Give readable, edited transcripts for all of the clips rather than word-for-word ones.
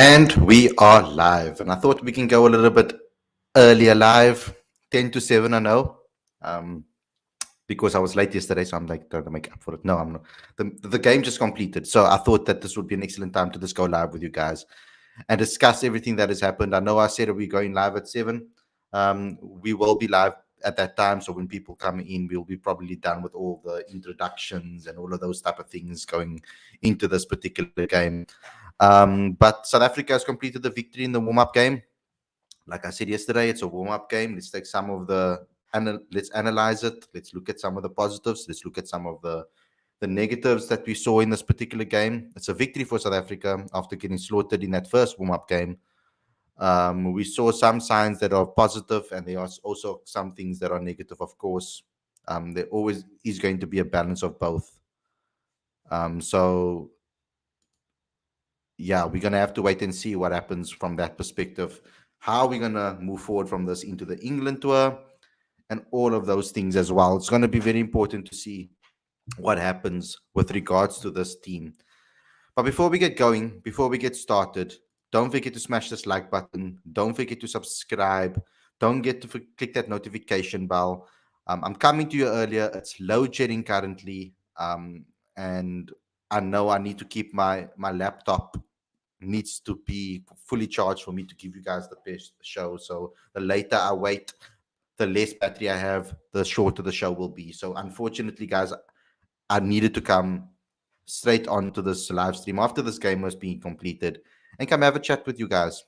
And we are live. And I thought we can go a little bit earlier live, 10 to 7, I know. Because I was late yesterday, so I'm like trying to make up for it. No, I'm not. The game just completed. So I thought that this would be an excellent time to just go live with you guys and discuss everything that has happened. I know I said we're going live at 7. We will be live at that time. So when people come in, we'll be probably done with all the introductions and all of those type of things going into this particular game. But South Africa has completed the victory in the warm-up game. Like I said yesterday, it's a warm-up game. Let's take some of let's analyze it. Let's look at some of the positives. Let's look at some of the negatives that we saw in this particular game. It's a victory for South Africa after getting slaughtered in that first warm-up game. We saw some signs that are positive, and there are also some things that are negative, of course. There always is going to be a balance of both. So yeah, we're going to have to wait and see what happens from that perspective. How we're going to move forward from this into the England tour and all of those things as well. It's going to be very important to see what happens with regards to this team. But before we get going, before we get started, don't forget to smash this like button. Don't forget to subscribe. Don't get to click that notification bell. I'm coming to you earlier. It's load shedding currently. And I know I need to keep my laptop needs to be fully charged for me to give you guys the best show. So the later I wait, the less battery I have, the shorter the show will be. So unfortunately, guys, I needed to come straight onto this live stream after this game was being completed and come have a chat with you guys.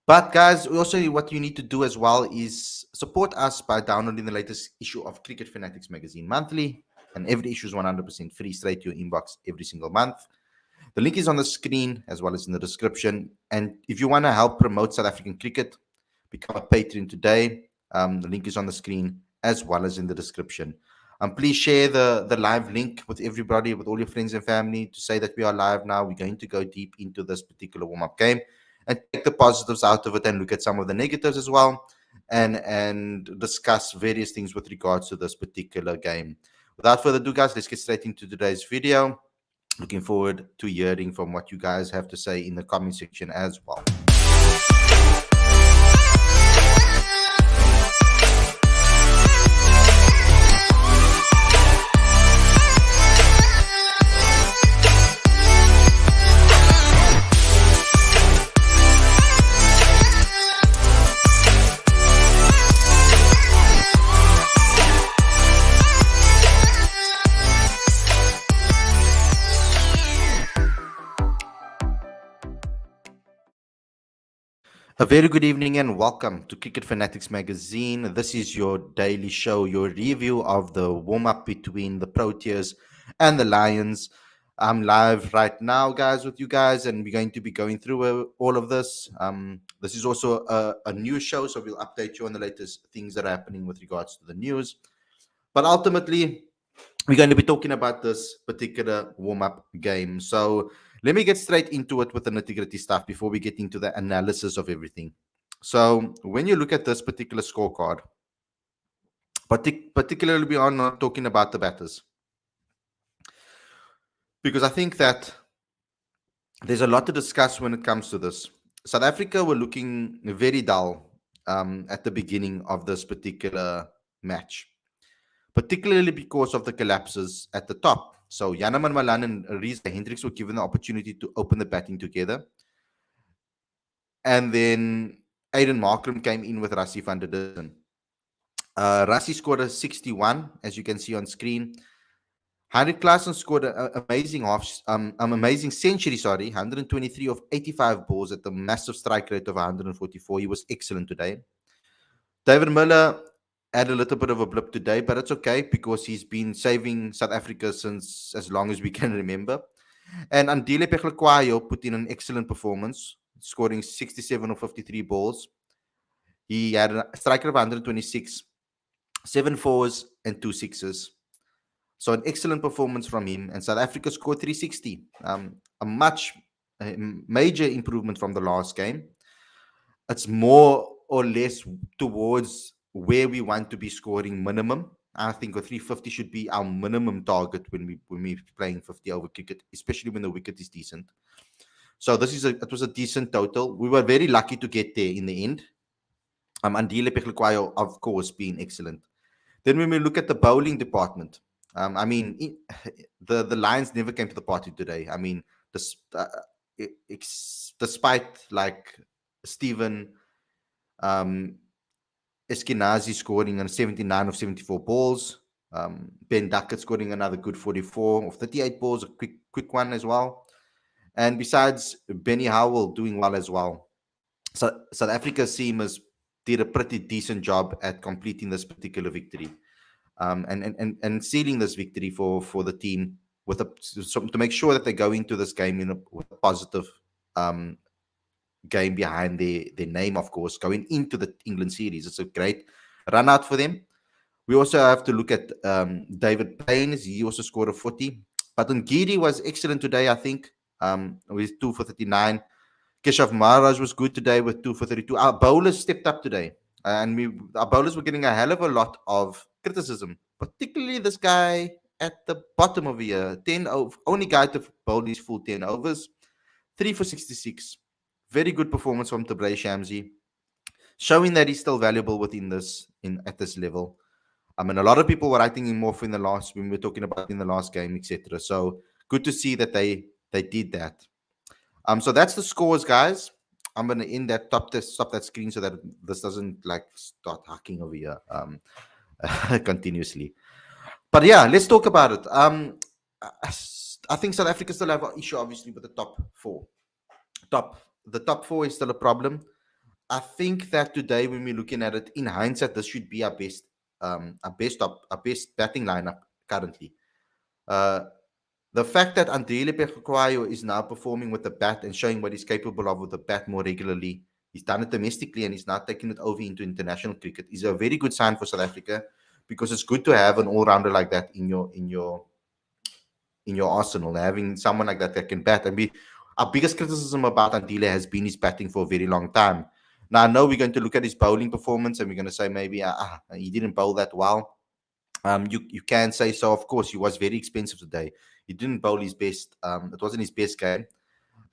But guys, also what you need to do as well is support us by downloading the latest issue of Cricket Fanatics magazine monthly, and every issue is 100% free straight to your inbox every single month. The link is on the screen as well as in the description. And if you want to help promote South African cricket, become a patron today. The link is on the screen as well as in the description. Please share the live link with everybody, with all your friends and family, to say that we are live now. We're going to go deep into this particular warm-up game and take the positives out of it and look at some of the negatives as well, and discuss various things with regards to this particular game. Without further ado, guys, let's get straight into today's video. Looking forward to hearing from what you guys have to say in the comment section as well. A very good evening and welcome to Cricket Fanatics magazine. This is your daily show, your review of the warm-up between the Proteas and the Lions. I'm live right now, guys, with you guys, and we're going to be going through all of this. This is also a news show, so we'll update you on the latest things that are happening with regards to the news. But ultimately, we're going to be talking about this particular warm-up game. So let me get straight into it with the nitty-gritty stuff before we get into the analysis of everything. So when you look at this particular scorecard, particularly we are not talking about the batters, because I think that there's a lot to discuss when it comes to this. South Africa were looking very dull at the beginning of this particular match, particularly because of the collapses at the top. So Janneman Malan and Reza Hendricks were given the opportunity to open the batting together. And then Aiden Markram came in with Rassie van der Dussen. Rassie scored a 61, as you can see on screen. Heinrich Klaassen scored an amazing century, 123 of 85 balls at the massive strike rate of 144. He was excellent today. David Miller had a little bit of a blip today, but it's okay because he's been saving South Africa since as long as we can remember. And Andile Pehlekwayo put in an excellent performance, scoring 67 of 53 balls. He had a strike rate of 126, 7 fours and 2 sixes. So an excellent performance from him. And South Africa scored 360, a major improvement from the last game. It's more or less towards where we want to be scoring minimum. I think a 350 should be our minimum target when we're playing 50 over cricket, especially when the wicket is decent. So it was a decent total. We were very lucky to get there in the end. Andile Peklikwayo, of course, being excellent. Then when we look at the bowling department, I mean, the Lions never came to the party today. I mean, despite like Stephen um, Eskenazi scoring on 79 of 74 balls, Ben Duckett scoring another good 44 of 38 balls, a quick one as well. And besides, Benny Howell doing well as well. So South Africa's team did a pretty decent job at completing this particular victory, and sealing this victory for the team to make sure that they go into this game with a positive um, game behind their name, of course, going into the England series. It's a great run out for them. We also have to look at David Payne. He also scored a 40. But Ngidi was excellent today, I think, with 2 for 39. Keshav Maharaj was good today with 2 for 32. Our bowlers stepped up today. Our bowlers were getting a hell of a lot of criticism, particularly this guy at the bottom of the year. 10 over, only guy to bowl his full 10 overs. 3 for 66. Very good performance from Tabrei Shamsi, showing that he's still valuable within at this level. I mean, a lot of people were writing him off when we were talking about in the last game, etc. So good to see that they did that. So that's the scores, guys. I'm gonna end that stop that screen so that this doesn't like start hacking over here continuously. But yeah, let's talk about it. I think South Africa still have an issue, obviously, with the top four. The top four is still a problem. I think that today, when we're looking at it in hindsight, this should be our best batting lineup currently. Uh, the fact that Andile Pekwayo is now performing with the bat and showing what he's capable of with the bat more regularly, he's done it domestically and he's now taking it over into international cricket, is a very good sign for South Africa, because it's good to have an all-rounder like that in your arsenal. Having someone like that can bat. And our biggest criticism about Andile has been his batting for a very long time. Now I know we're going to look at his bowling performance and we're going to say maybe he didn't bowl that well. You can say so. Of course, he was very expensive today. He didn't bowl his best. It wasn't his best game.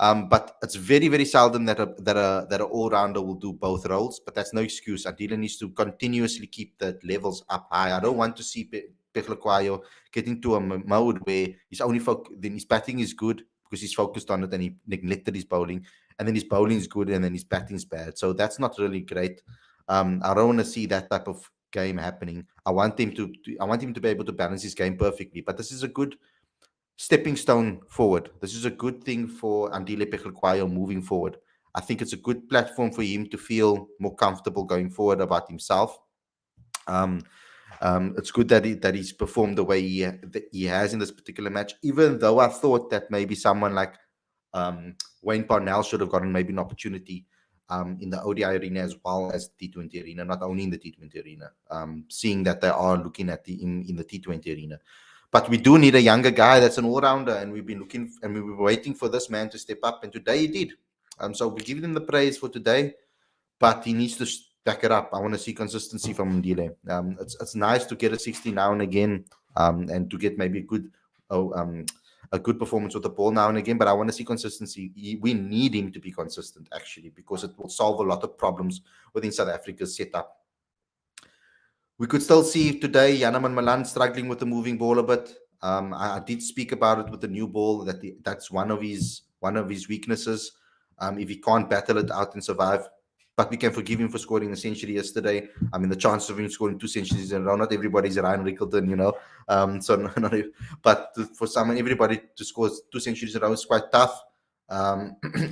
But it's very, very seldom that an all rounder will do both roles. But that's no excuse. Adila needs to continuously keep the levels up high. I don't want to see Peklikwayo get into a mode where then his batting is good because he's focused on it and he neglected his bowling, and then his bowling is good and then his batting is bad. So that's not really great. I don't want to see that type of game happening. I want him to be able to balance his game perfectly. But this is a good stepping stone forward. This is a good thing for Andile Peklikwayo moving forward. I think it's a good platform for him to feel more comfortable going forward about himself. It's good that he's performed the way he has in this particular match, even though I thought that maybe someone like Wayne Parnell should have gotten maybe an opportunity in the ODI arena as well as the T20 arena, not only in the T20 arena, seeing that they are looking at in the T20 arena. But we do need a younger guy that's an all-rounder, and we've been looking and we were waiting for this man to step up, and today he did. So we give him the praise for today, but he needs to back it up. I want to see consistency from Ndile. It's nice to get a 60 now and again, and to get maybe a good performance with the ball now and again, but I want to see consistency. We need him to be consistent, actually, because it will solve a lot of problems within South Africa's setup. We could still see today Yanaman Malan struggling with the moving ball a bit. I did speak about it with the new ball that's one of his weaknesses. If he can't battle it out and survive, but we can forgive him for scoring a century yesterday. I mean, the chances of him scoring 2 centuries in a row, not everybody's Ryan Rickleton, but for everybody to score 2 centuries in a row is quite tough,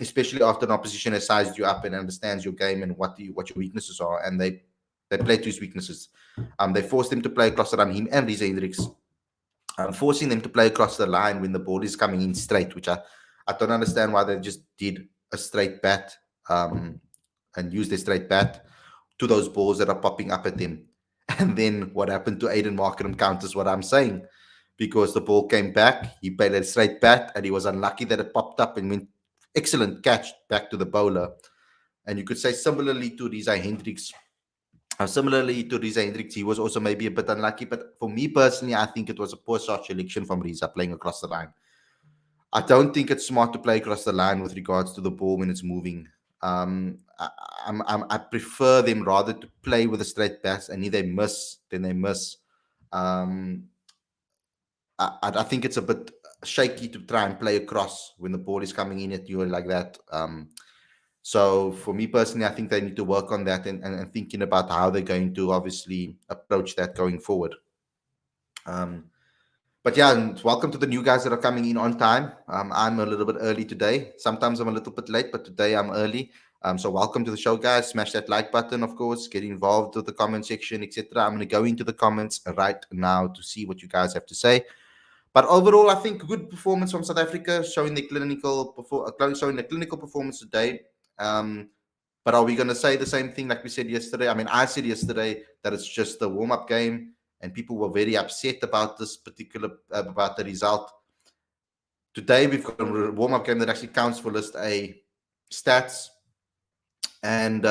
especially after an opposition has sized you up and understands your game and what your weaknesses are, and they play to his weaknesses. They forced him to play across the line, him and Riza Hendricks, forcing them to play across the line when the ball is coming in straight, which I don't understand why they just did a straight bat and use their straight bat to those balls that are popping up at them. And then what happened to Aiden Markram counters what I'm saying, because the ball came back, he played a straight bat, and he was unlucky that it popped up and went excellent catch back to the bowler. And you could say similarly to Riza Hendricks. He was also maybe a bit unlucky. But for me personally, I think it was a poor shot selection from Riza playing across the line. I don't think it's smart to play across the line with regards to the ball when it's moving. I, I prefer them rather to play with a straight pass, and if they miss, then they miss. Um, I think it's a bit shaky to try and play across when the ball is coming in at you like that. So for me personally, I think they need to work on that and thinking about how they're going to obviously approach that going forward. Um, but yeah, and welcome to the new guys that are coming in on time. I'm a little bit early today. Sometimes I'm a little bit late, but today I'm early. So welcome to the show, guys. Smash that like button, of course. Get involved with the comment section, etc. I'm going to go into the comments right now to see what you guys have to say. But overall, I think good performance from South Africa, showing the clinical performance today. Um, but are we going to say the same thing like we said yesterday? I mean, I said yesterday that it's just a warm up game, and people were very upset about this particular about the result. Today, we've got a warm up game that actually counts for List A stats, and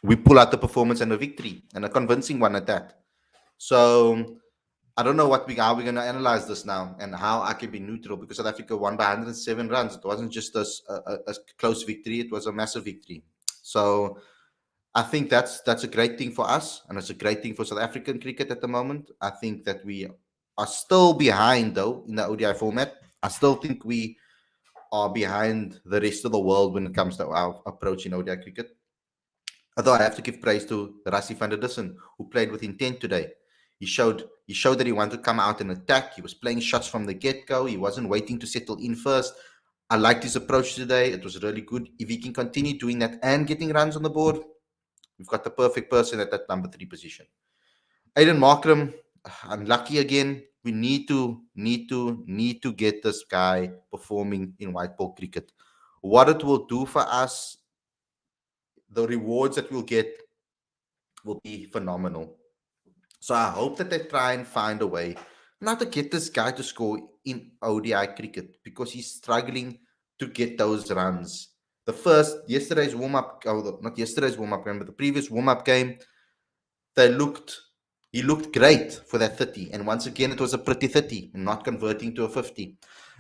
we pull out the performance and a victory, and a convincing one at that. So I don't know how we're going to analyze this now and how I can be neutral because South Africa won by 107 runs. It wasn't just a close victory; it was a massive victory. So I think that's a great thing for us, and it's a great thing for South African cricket at the moment. I think that we are still behind though in the ODI format. I still think we are behind the rest of the world when it comes to our approach in ODI cricket. Although I have to give praise to Rassie van der Dussen, who played with intent today. He showed that he wanted to come out and attack. He was playing shots from the get-go. He wasn't waiting to settle in first. I liked his approach today. It was really good. If he can continue doing that and getting runs on the board, we've got the perfect person at that number 3 position. Aiden Markram, unlucky again. We need to get this guy performing in white ball cricket. What it will do for us, the rewards that we'll get will be phenomenal. So I hope that they try and find a way now to get this guy to score in ODI cricket because he's struggling to get those runs. Yesterday's warm up, not yesterday's warm up game, but the previous warm up game, they looked he looked great for that 30. And once again, it was a pretty 30 and not converting to a 50.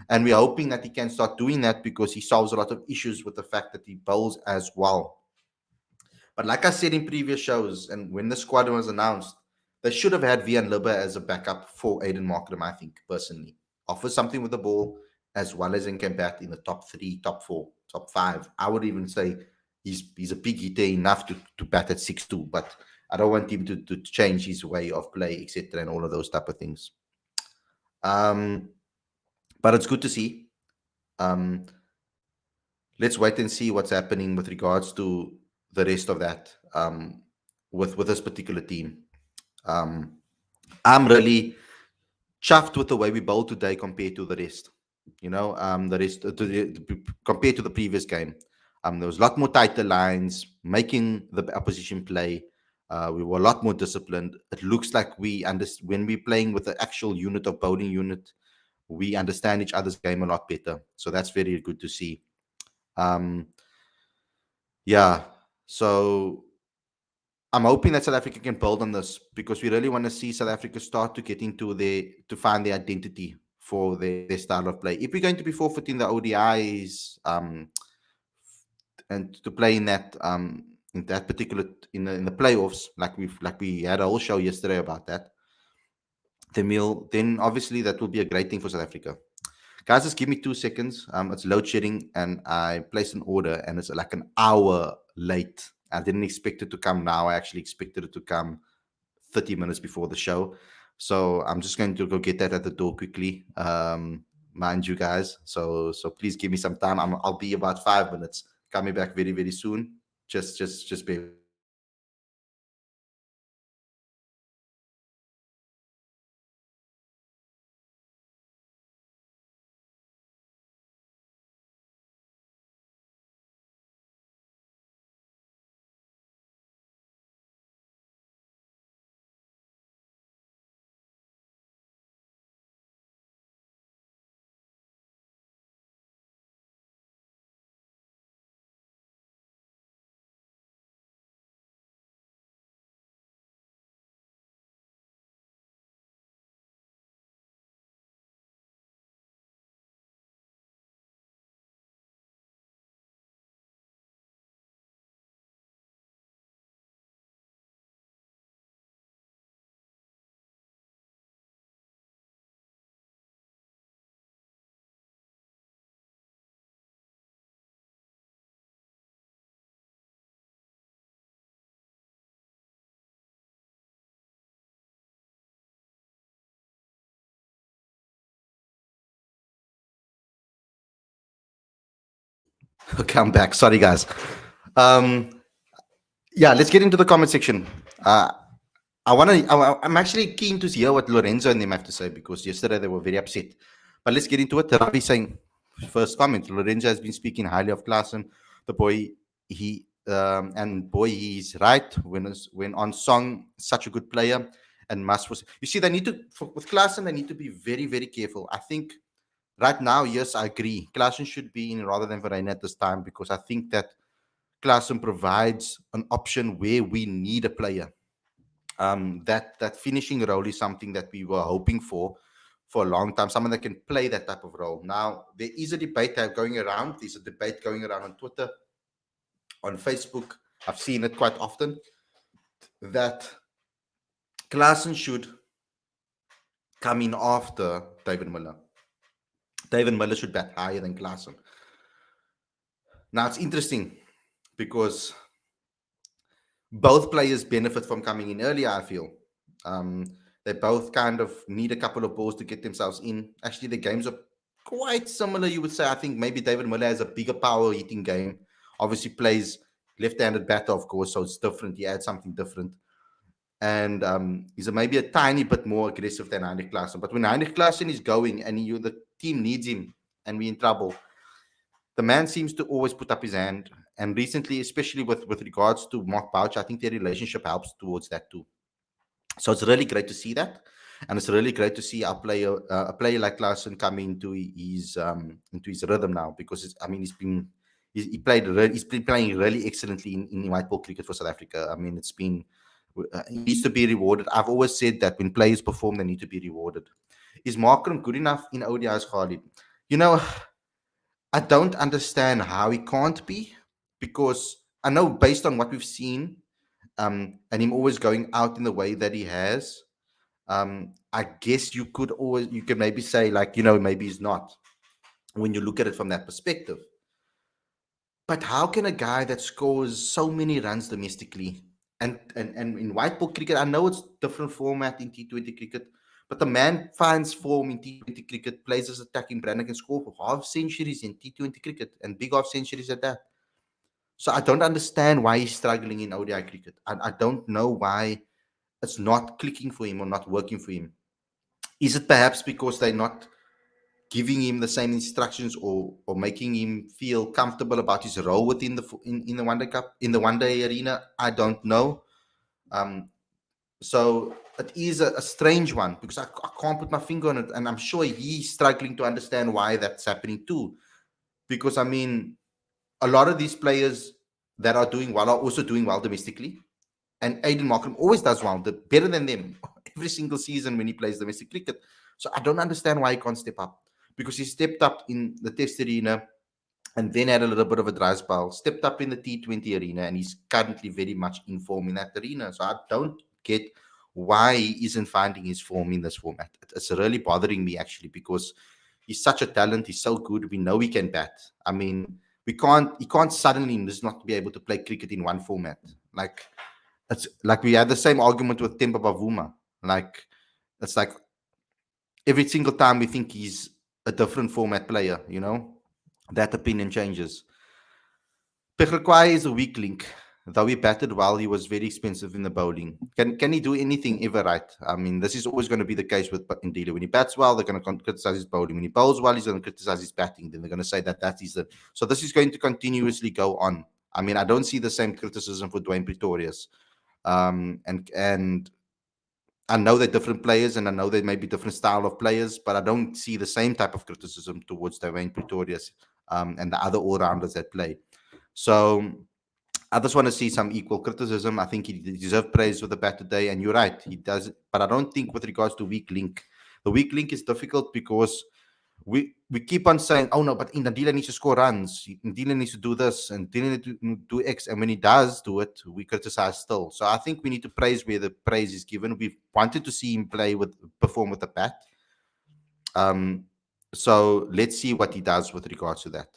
And we're hoping that he can start doing that because he solves a lot of issues with the fact that he bowls as well. But like I said in previous shows, and when the squad was announced, they should have had Vian Libba as a backup for Aiden Markram, I think, personally. Offer something with the ball as well as in can bat in the top 3, top 4, top 5. I would even say he's a big hitter enough to bat at 6-2, but I don't want him to change his way of play, etc., and all of those type of things. Um, but it's good to see. Um, let's wait and see what's happening with regards to the rest of that with this particular team. Um, I'm really chuffed with the way we bowled today compared to the rest. The rest compared to the previous game. There was a lot more tighter lines, making the opposition play. We were a lot more disciplined. It looks like when we're playing with the actual unit of bowling unit, we understand each other's game a lot better. So that's very good to see. Um, yeah. So I'm hoping that South Africa can build on this because we really want to see South Africa start to get into to find their identity for their style of play. If we're going to be forfeiting the ODIs and to play in that particular in the playoffs, like we had a whole show yesterday about that, then obviously that will be a great thing for South Africa. Guys, just give me 2 seconds. It's load shedding, and I placed an order, and it's like an hour late. I didn't expect it to come now. I actually expected it to come 30 minutes before the show. So I'm just going to go get that at the door quickly. Mind you guys. So please give me some time. I'll be about 5 minutes. Coming back very, very soon. Just bear Okay, I'm back. Sorry, guys. Um, yeah, let's get into the comment section. Uh, I'm actually keen to hear what Lorenzo and them have to say because yesterday they were very upset. But let's get into it. Ravi saying, first comment, Lorenzo has been speaking highly of Klaassen. The boy, and boy, he's right. When on song, such a good player. And must was, you see, they need to, with Klaassen, they need to be very, very careful. I think right now, yes, I agree. Klaassen should be in rather than Verreynne at this time because I think that Klaassen provides an option where we need a player. That finishing role is something that we were hoping for a long time. Someone that can play that type of role. Now there is a debate going around. There's a debate going around on Twitter, on Facebook. I've seen it quite often that Klaassen should come in after David Miller. David Miller should bat higher than Klaassen. Now it's interesting because both players benefit from coming in earlier, I feel. Um, they both kind of need a couple of balls to get themselves in. Actually, the games are quite similar, you would say. I think maybe David Miller has a bigger power hitting game. Obviously, plays left-handed batter, of course, so it's different. He adds something different. And he's maybe a tiny bit more aggressive than Heinrich Klaassen. But when Heinrich Klaassen is going and the team needs him and we're in trouble, the man seems to always put up his hand. And recently, especially with regards to Mark Bouch, I think their relationship helps towards that too. So it's really great to see that, and it's really great to see a player like Klaassen come into his rhythm now because I mean he's been playing really excellently in white ball cricket for South Africa. I mean he needs to be rewarded. I've always said that when players perform, they need to be rewarded. Is Markram good enough in ODIs, Khalid? You know, I don't understand how he can't be because I know based on what we've seen, and him always going out in the way that he has, I guess you could maybe say like, maybe he's not when you look at it from that perspective. But how can a guy that scores so many runs domestically and in white ball cricket, I know it's different format in T20 cricket, but the man finds form in T20 cricket, plays as attacking brand and can score for half centuries in T20 cricket and big half centuries at that. So I don't understand why he's struggling in ODI cricket. I don't know why it's not clicking for him or not working for him. Is it perhaps because they're not giving him the same instructions or making him feel comfortable about his role within in the One Day Cup, in the One Day arena? I don't know. Um, so it is a strange one because I can't put my finger on it, and I'm sure he's struggling to understand why that's happening too. Because I mean, a lot of these players that are doing well are also doing well domestically. And Aiden Markham always does well, better than them every single season when he plays domestic cricket. So I don't understand why he can't step up because he stepped up in the Test arena and then had a little bit of a dry spell, stepped up in the T20 arena, and he's currently very much in form in that arena. So I don't get why he isn't finding his form in this format. It's really bothering me actually because he's such a talent. He's so good. We know he can bat. I mean, he can't suddenly just not be able to play cricket in one format. Like it's like we had the same argument with Temba Bavuma. Like it's like every single time we think he's a different format player, that opinion changes. Pekhrekwai is a weak link. Though he batted well, he was very expensive in the bowling. Can he do anything ever right? I mean, this is always going to be the case with Ndile. When he bats well, they're going to criticize his bowling. When he bowls well, he's going to criticize his batting. Then they're going to say that is the. So this is going to continuously go on. I mean, I don't see the same criticism for Dwayne Pretorius. And I know they're different players, and I know they may be different style of players, but I don't see the same type of criticism towards Dwayne Pretorius and the other all rounders that play. So I just want to see some equal criticism. I think he deserves praise for the bat today, and you're right, he does. But I don't think with regards to weak link, the weak link is difficult because we keep on saying, oh no, but Ndile needs to score runs. Ndile needs to do this, and Ndile needs to do X. And when he does do it, we criticize still. So I think we need to praise where the praise is given. We've wanted to see him perform with the bat. So let's see what he does with regards to that.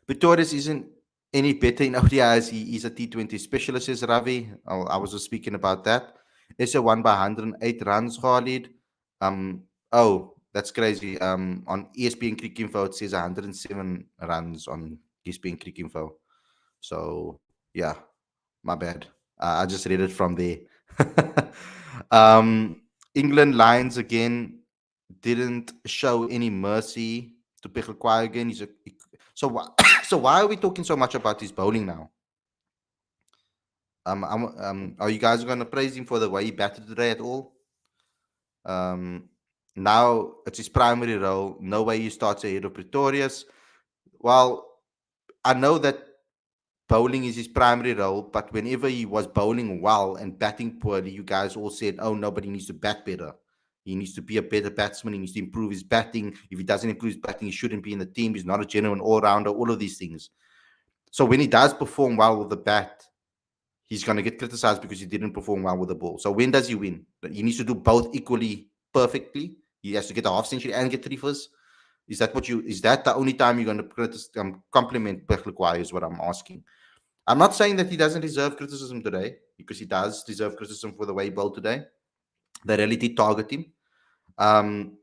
Pretorius isn't any better in ODIs. He's a T20 specialist, says Ravi. I was just speaking about that. SA won by 108 runs, Khalid. Oh, That's crazy. On ESPN Cricket Info, it says 107 runs on ESPN Cricket Info. So yeah, my bad. I just read it from there. um, England Lions again didn't show any mercy to Peklekwai again. So so why are we talking so much about his bowling now? Are you guys going to praise him for the way he batted today at all? Um, Now it's his primary role. No way he starts ahead of Pretorius. Well, I know that bowling is his primary role, but whenever he was bowling well and batting poorly, you guys all said, oh, nobody needs to bat better. He needs to be a better batsman. He needs to improve his batting. If he doesn't improve his batting, he shouldn't be in the team. He's not a genuine all rounder, all of these things. So when he does perform well with the bat, he's going to get criticized because he didn't perform well with the ball. So when does he win? He needs to do both equally perfectly. He has to get a half century and get three first. Is that the only time you're going to compliment Peklekwai is what I'm asking. I'm not saying that he doesn't deserve criticism today, because he does deserve criticism for the way he bowled today. They really did target him. Um,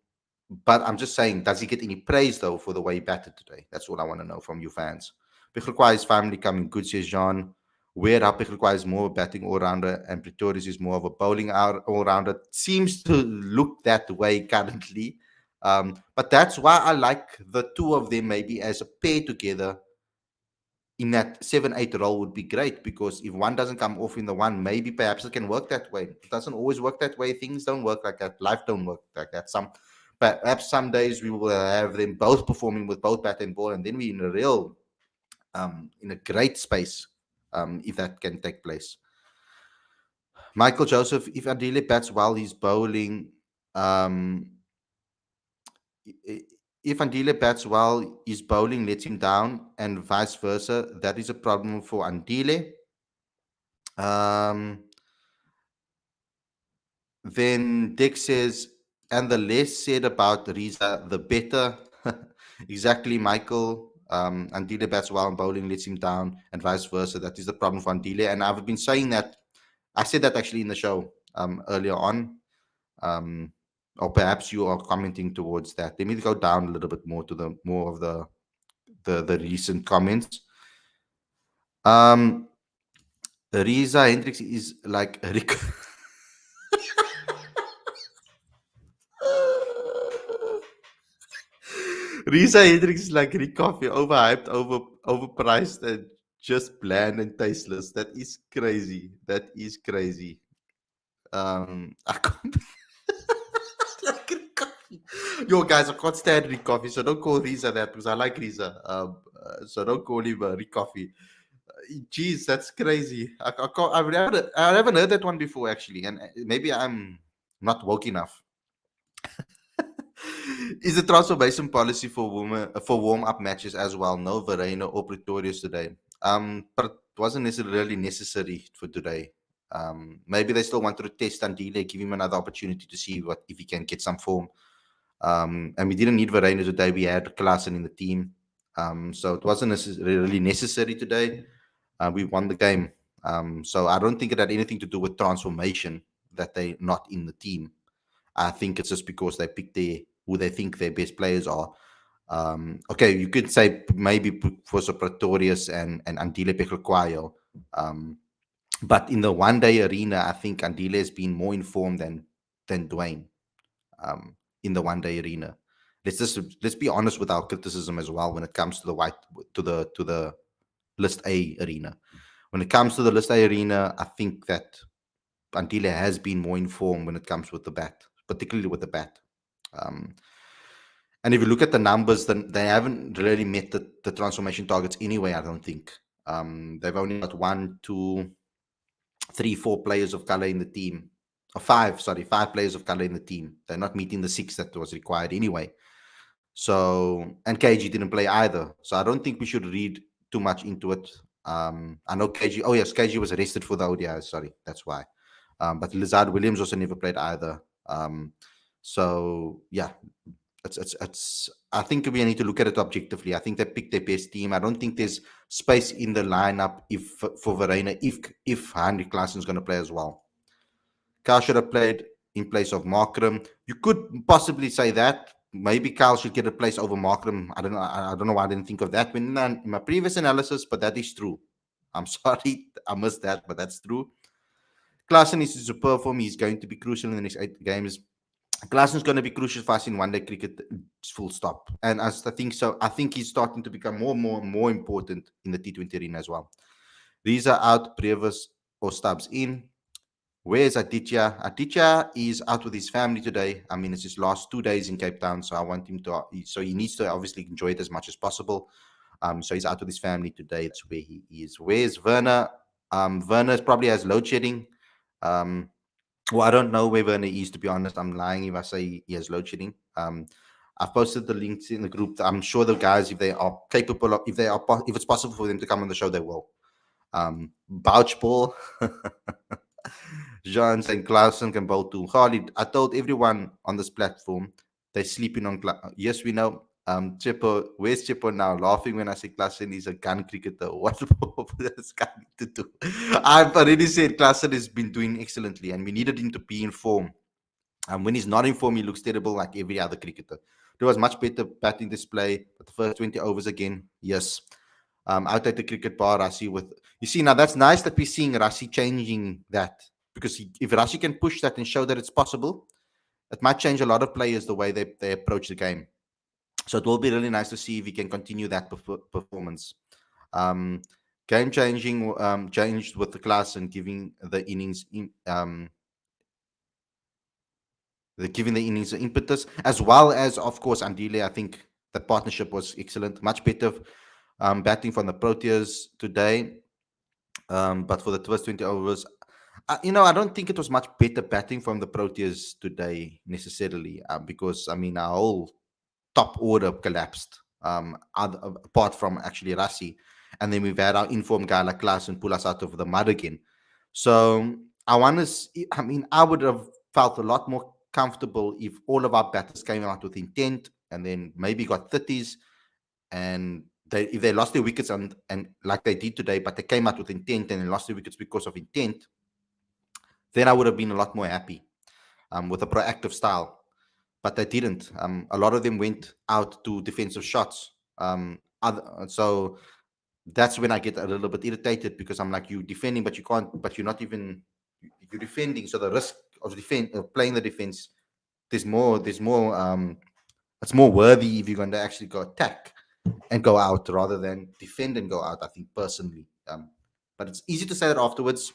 but I'm just saying, does he get any praise, though, for the way he batted today? That's all I want to know from you fans. Peklekwai is finally coming good, says Jean. Where Peklekwai is more of a batting all-rounder and Pretorius is more of a bowling all-rounder. Seems to look that way currently. But that's why I like the two of them maybe as a pair together in that 7-8 role would be great, because if one doesn't come off in the one, maybe perhaps it can work that way. It doesn't always work that way. Things don't work like that. Life don't work like that. Perhaps some days we will have them both performing with both bat and ball, and then we're in a real in a great space, if that can take place. Michael Joseph, if Adile bats while he's bowling, um, if Andile bats well, his bowling lets him down, and vice versa. That is a problem for Andile. Um, then Dick says, and the less said about Riza, the better. Exactly, Michael. Andile bats well and bowling lets him down, and vice versa. That is the problem for Andile. And I've been saying that. I said that actually in the show earlier on. Or perhaps you are commenting towards that. Let me go down a little bit more to the more of the recent comments. Um, Riza Hendricks is like Rick. Riza Hendricks is like Rick Coffee, overhyped, overpriced, and just bland and tasteless. That is crazy. That is crazy. I can't. Like Rick Coffee. Yo, guys, I can't stand Rick Coffee, so don't call Riza that, because I like Riza. So don't call him Rick Coffee. Jeez, that's crazy. I haven't heard that one before, actually, and maybe I'm not woke enough. Is the transformation policy for for warm up matches as well? No Verena or Pretorius today. But it wasn't necessarily necessary for today. Maybe they still wanted to test Andile, give him another opportunity to see what if he can get some form. And we didn't need Verena today. We had Klaassen in the team. So it wasn't really necessary today. We won the game. So I don't think it had anything to do with transformation that they're not in the team. I think it's just because they picked who they think their best players are. Okay, you could say maybe for Pretorius and Andile Peklekwai. But in the one-day arena, I think Andile has been more informed than Dwayne in the one-day arena. Let's be honest with our criticism as well when it comes to the List A arena. When it comes to the List A arena, I think that Andile has been more informed when it comes with the bat, particularly with the bat. And if you look at the numbers, then they haven't really met the transformation targets anyway, I don't think. They've only got 1, 2, 3, 4 players of color in the team. Or 5 players of color in the team. They're not meeting the 6 that was required anyway. So, and KG didn't play either. So I don't think we should read too much into it. I know KG, oh yes, KG was arrested for the ODI, sorry, that's why. But Lizard Williams also never played either. So yeah, it's I think we need to look at it objectively. I think they picked their best team. I don't think there's space in the lineup for Verena if Heinrich Klaassen is going to play as well. Kyle should have played in place of Markram. You could possibly say that, maybe Kyle should get a place over Markram. I don't know. I don't know why I didn't think of that in my previous analysis, but that is true. I'm sorry, I missed that, but that's true. Klaassen is to perform. He's going to be crucial in the next 8 games. Klaassen's going to be crucial for us in one-day cricket, full stop. And as I think so, I think he's starting to become more important in the T20 arena as well. These are out, Previs or Stubbs in. Where's Aditya? Aditya is out with his family today. I mean, it's his last 2 days in Cape Town, so I want him to. So he needs to obviously enjoy it as much as possible. So he's out with his family today. That's where he is. Where's Werner? Werner probably has load shedding. Well, I don't know where Werner is, to be honest. I'm lying if I say he has load shedding. I've posted the links in the group. I'm sure the guys, if they are capable of, if it's possible for them to come on the show, they will. Bouch Paul. Jean St. Clausen can bowl too. Khalid, I told everyone on this platform they're sleeping on. Yes, we know. Chippo, where's Chippo now? Laughing when I say Clausen is a gun cricketer. What does gun to do? I've already said Clausen has been doing excellently, and we needed him to be in form. When he's not in form, he looks terrible like every other cricketer. There was much better batting display, but the first 20 overs again, yes. Out at the cricket bar, Rassi with you see now that's nice that we're seeing Rassi changing that because if Rassi can push that and show that it's possible, it might change a lot of players the way they approach the game. So it will be really nice to see if he can continue that performance. Game changing changed with the class and giving the innings giving the innings impetus, as well as, of course, Andile. I think the partnership was excellent. Much better batting from the Proteas today. But for the first 20 overs, I don't think it was much better batting from the Proteas today necessarily, because, I mean, our whole top order collapsed, apart from actually Rassi. And then we've had our informed guy like Klaas and pull us out of the mud again. So I mean, I would have felt a lot more comfortable if all of our batters came out with intent and then maybe got 30s, and if they lost their wickets and like they did today, but they came out with intent and they lost their wickets because of intent, then I would have been a lot more happy with a proactive style. But they didn't. A lot of them went out to defensive shots. So that's when I get a little bit irritated because I'm like, you defending, but you can't, but you're not even, you're defending. So the risk of playing the defense, there's more, it's more worthy if you're going to actually go attack and go out rather than defend and go out, I think, personally. But it's easy to say that afterwards,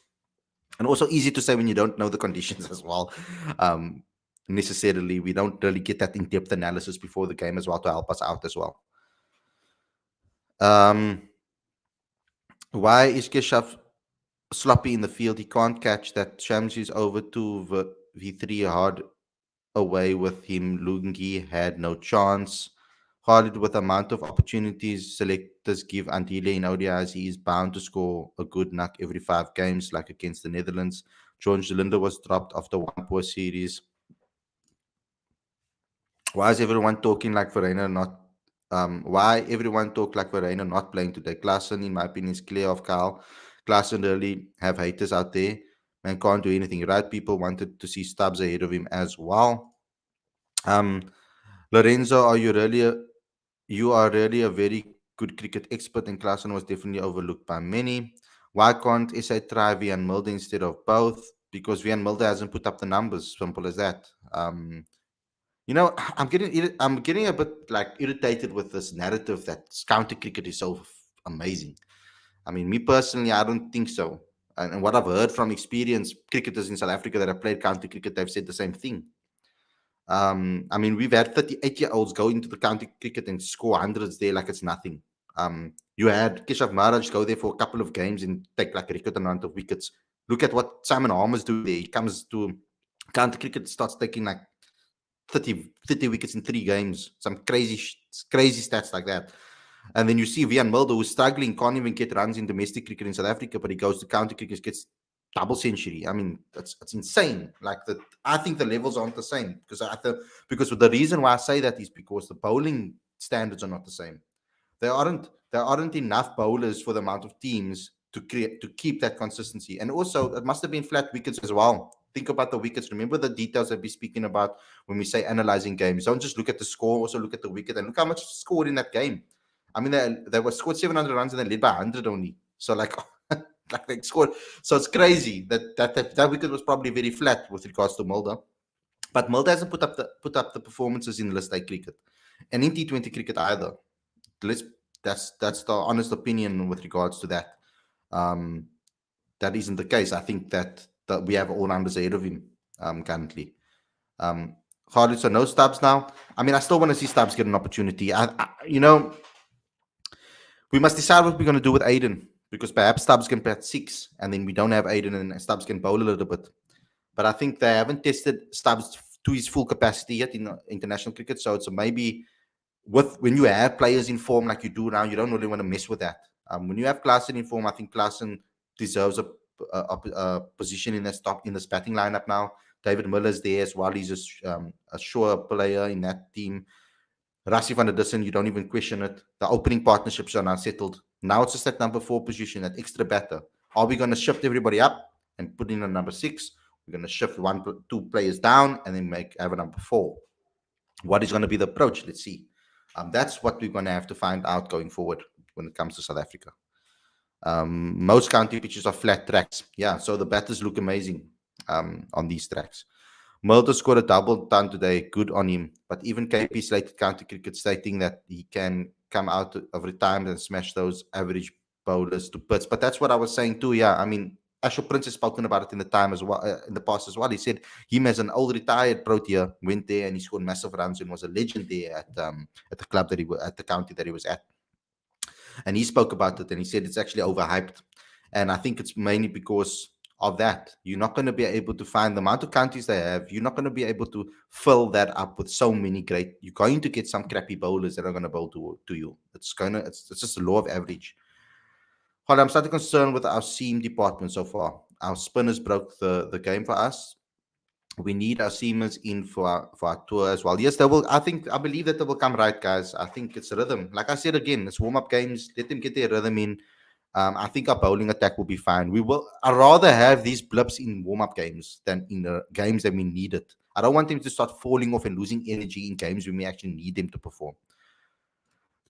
and also easy to say when you don't know the conditions as well. Necessarily, we don't really get that in-depth analysis before the game as well to help us out as well. Why is Keshav sloppy in the field? He can't catch that. Shamsi's over 2v3 hard away with him. Lungi had no chance. Khalid, with amount of opportunities selectors give Andile in ODIs, he is bound to score a good knock every 5 games, like against the Netherlands. George Linder was dropped after one poor series. Why is everyone talking like Verena not? Why everyone talk like Verena not playing today? Klaassen, in my opinion, is clear of Kyle. Klaassen really have haters out there. Man can't do anything right. People wanted to see Stubbs ahead of him as well. Lorenzo, you are really a very good cricket expert, and Klaassen was definitely overlooked by many. Why can't SA try Vian Mulder instead of both? Because Vian Mulder hasn't put up the numbers. Simple as that. I'm getting a bit like irritated with this narrative that county cricket is so amazing. I mean, me personally, I don't think so. And what I've heard from experienced cricketers in South Africa that have played county cricket, they've said the same thing. I mean, we've had 38-year-olds go into the county cricket and score hundreds there like it's nothing. You had Keshav Maharaj go there for a couple of games and take like a record amount of wickets. Look at what Simon Harmer's doing there. He comes to county cricket, starts taking like 30 wickets in 3 games, some crazy stats like that. And then you see Vian Mulder, who's struggling, can't even get runs in domestic cricket in South Africa, but he goes to county cricket, gets double century. I mean, that's insane. Like that, I think the levels aren't the same because the reason why I say that is because the bowling standards are not the same. There aren't enough bowlers for the amount of teams to keep that consistency. And also, it must have been flat wickets as well. think about the wickets. Remember the details that we're speaking about when we say analyzing games. Don't just look at the score, also look at the wicket and look how much scored in that game. I mean, they were scored 700 runs and they led by 100 only. So like, like they scored. So it's crazy that wicket was probably very flat with regards to Mulder. But Mulder hasn't put up the performances in List A cricket and in T20 cricket either. Let's that's the honest opinion with regards to that. Um, that isn't the case. I think that we have all rounders ahead of him currently. Khalid, so no Stubbs now. I mean, I still want to see Stubbs get an opportunity. We must decide what we're going to do with Aiden because perhaps Stubbs can bat six, and then we don't have Aiden, and Stubbs can bowl a little bit. But I think they haven't tested Stubbs to his full capacity yet in international cricket. So it's maybe when you have players in form like you do now, you don't really want to mess with that. When you have Klaasen in form, I think Klaasen deserves a position in this batting lineup now. David Miller's there as well. He's a sure player in that team. Rassie van der Dussen, you don't even question it. The opening partnerships are now settled. Now it's just that number 4 position, that extra batter. Are we going to shift everybody up and put in a number 6? We're going to shift 2 players down and then have a number 4. What is going to be the approach? Let's see. That's what we're going to have to find out going forward when it comes to South Africa. Most county pitches are flat tracks. Yeah, so the batters look amazing on these tracks. Mulder scored a double ton today. Good on him. But even KP slated county cricket stating that he can come out of retirement and smash those average bowlers to bits. But that's what I was saying too. Yeah, I mean, Ashok Prince has spoken about it in the past as well. He said him as an old retired Protea went there and he scored massive runs and was a legend there at the club at the county that he was at. And he spoke about it and he said it's actually overhyped. And I think it's mainly because of that. You're not going to be able to find the amount of counties they have. You're not going to be able to fill that up with so many great. You're going to get some crappy bowlers that are going to bowl to you. It's just the law of average. Well, I'm slightly concerned with our seam department so far. Our spinners broke the game for us. We need our seamers in for our tour as well. Yes, they will. I believe that they will come right, guys. I think it's rhythm. Like I said again, it's warm-up games. Let them get their rhythm in. I think our bowling attack will be fine. I'd rather have these blips in warm-up games than in the games that we need it. I don't want them to start falling off and losing energy in games when we actually need them to perform.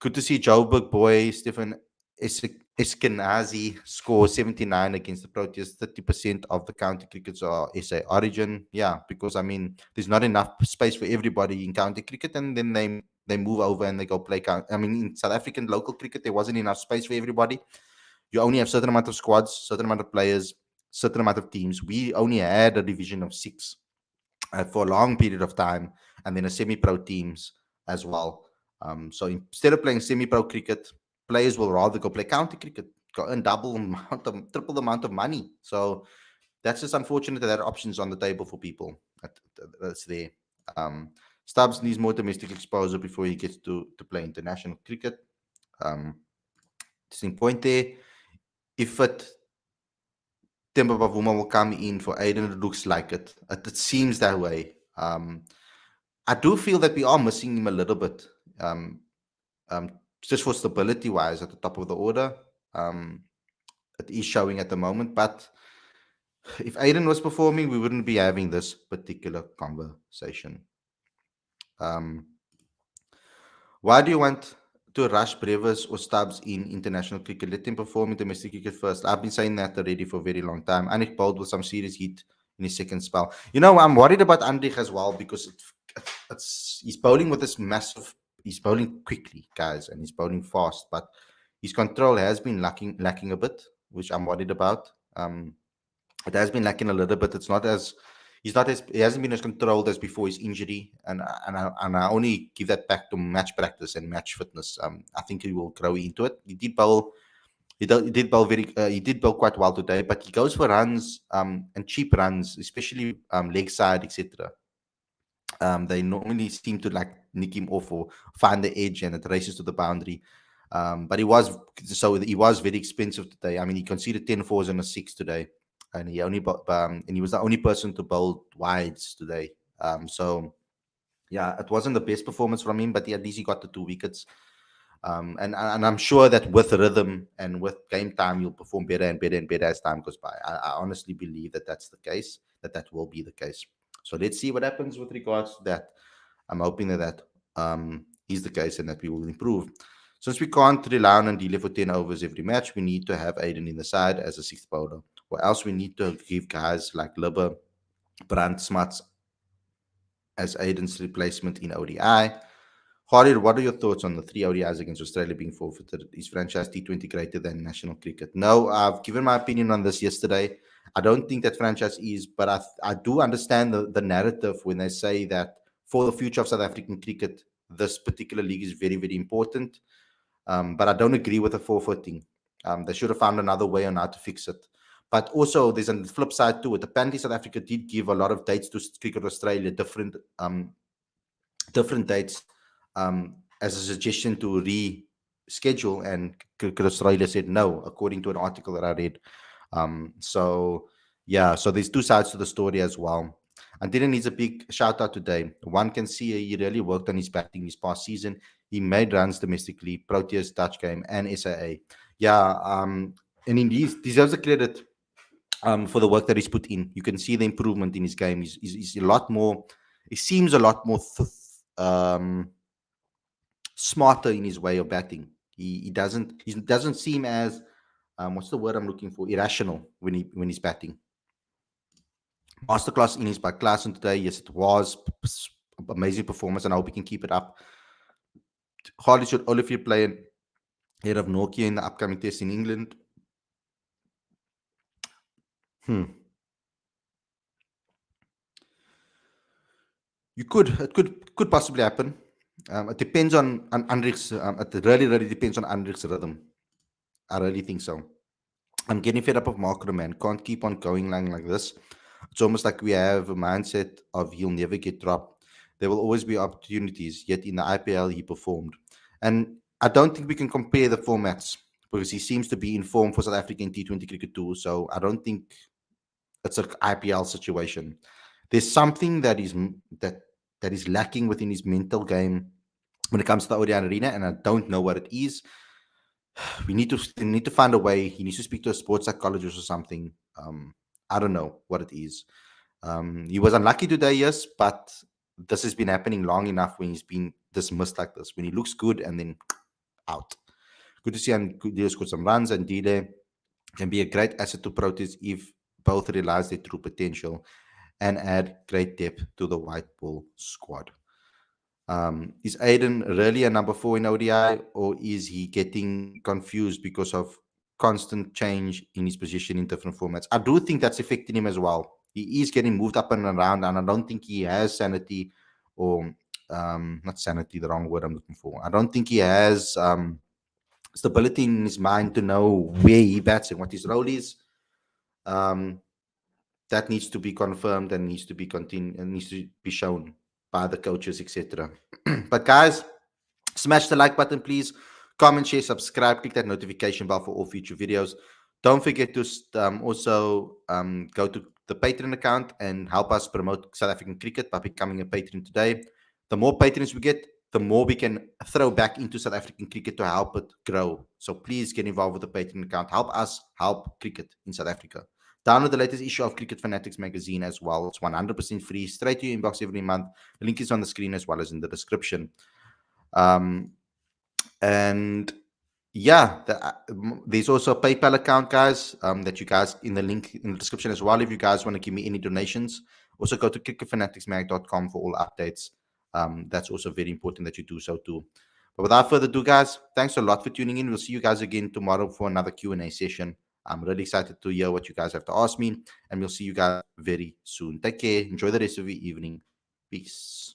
Good to see Joburg boy Stefan Eskenazi score 79 against the Proteas. 30% of the county crickets are SA origin. Yeah, because I mean, there's not enough space for everybody in county cricket, and then they move over and they go play. I mean, in South African local cricket, there wasn't enough space for everybody. You only have certain amount of squads, certain amount of players, certain amount of teams. We only had a division of 6 for a long period of time, and then a semi-pro teams as well. So instead of playing semi-pro cricket, players will rather go play county cricket, go earn triple the amount of money. So that's just unfortunate that options on the table for people. That's there. Stubbs needs more domestic exposure before he gets to play international cricket. Interesting point there. If Temba Bavuma will come in for Aiden, it looks like it. It seems that way. I do feel that we are missing him a little bit. Just for stability wise at the top of the order. It is showing at the moment, but if Aiden was performing, we wouldn't be having this particular conversation. Why do you want to rush Brevis or Stubbs in international cricket? Let him perform in domestic cricket first. I've been saying that already for a very long time. Anrich bowled with some serious heat in his second spell. I'm worried about Anrich as well because he's bowling with this massive. He's bowling quickly, guys, and he's bowling fast, but his control has been lacking a bit, which I'm worried about. It has been lacking a little bit. He hasn't been as controlled as before his injury, and I only give that back to match practice and match fitness. I think he will grow into it. He did bowl quite well today, but he goes for runs and cheap runs, especially leg side, etc. They normally seem to like nick him off or find the edge, and it races to the boundary. But he was very expensive today. I mean, he conceded 10 fours and a 6 today, and he was the only person to bowl wides today. So yeah, it wasn't the best performance from him, but at least he got the 2 wickets. And I'm sure that with rhythm and with game time, you'll perform better and better and better as time goes by. I honestly believe that that's the case. that that will be the case. So let's see what happens with regards to that. I'm hoping that that is the case and that we will improve. Since we can't rely on Andile for 10 overs every match, we need to have Aiden in the side as a sixth bowler. Or else we need to give guys like Libber, Brandt, Smuts as Aiden's replacement in ODI. Khalid, what are your thoughts on the three ODIs against Australia being forfeited? Is franchise T20 greater than national cricket? No, I've given my opinion on this yesterday. I don't think that franchise is, but I do understand the narrative when they say that for the future of South African cricket, this particular league is very, very important. But I don't agree with the forfeiting. They should have found another way on how to fix it. But also, there's a flip side to it. Apparently, South Africa did give a lot of dates to Cricket Australia, different dates, as a suggestion to reschedule, and Cricket Australia said no, according to an article that I read. So yeah, so there's two sides to the story as well. And Dylan needs a big shout out today. One can see he really worked on his batting this past season. He made runs domestically, Proteas, Dutch game, and SAA. Yeah, and he deserves the credit for the work that he's put in. You can see the improvement in his game. He's a lot more. He seems a lot more smarter in his way of batting. He doesn't seem as what's the word I'm looking for? Irrational when he's batting. Masterclass innings by Klassen today. Yes, it was amazing performance, and I hope he can keep it up. Hardly should Olivier play ahead of Nokia in the upcoming test in England. It could possibly happen. It depends on Andrik's. It really depends on Andrik's rhythm. I really think so. I'm getting fed up of Markram, man. Can't keep on going like this. It's almost like we have a mindset of he'll never get dropped. There will always be opportunities, yet in the IPL he performed. And I don't think we can compare the formats because he seems to be in form for South African T20 cricket too. So I don't think it's an IPL situation. There's something that is lacking within his mental game when it comes to the ODI arena, and I don't know what it is. We need to find a way. He needs to speak to a sports psychologist or something. I don't know what it is. He was unlucky today, yes, but this has been happening long enough when he's been dismissed like this. When he looks good and then out. Good to see Dile scored some runs, and Dile can be a great asset to Proteas if both realize their true potential and add great depth to the white ball squad. Is Aiden really a number 4 in ODI, or is he getting confused because of constant change in his position in different formats? I do think that's affecting him as well. He is getting moved up and around, and I don't think he has sanity, or not sanity, the wrong word I'm looking for. I don't think he has stability in his mind to know where he bats and what his role is. That needs to be confirmed and needs to be shown by the coaches, etc. But guys, smash the like button, please. Comment, share, subscribe, click that notification bell for all future videos. Don't forget to also go to the Patron account and help us promote South African cricket by becoming a patron today. The more patrons we get, the more we can throw back into South African cricket to help it grow. So please get involved with the Patron account. Help us help cricket in South Africa. Download the latest issue of Cricket Fanatics magazine as well. It's 100% free, straight to your inbox every month. The link is on the screen as well as in the description. And yeah, there's also a PayPal account, guys, that you guys in the link in the description as well. If you guys want to give me any donations, also go to cricketfanaticsmag.com for all updates. That's also very important that you do so too. But without further ado, guys, thanks a lot for tuning in. We'll see you guys again tomorrow for another Q&A session. I'm really excited to hear what you guys have to ask me, and we'll see you guys very soon. Take care. Enjoy the rest of your evening. Peace.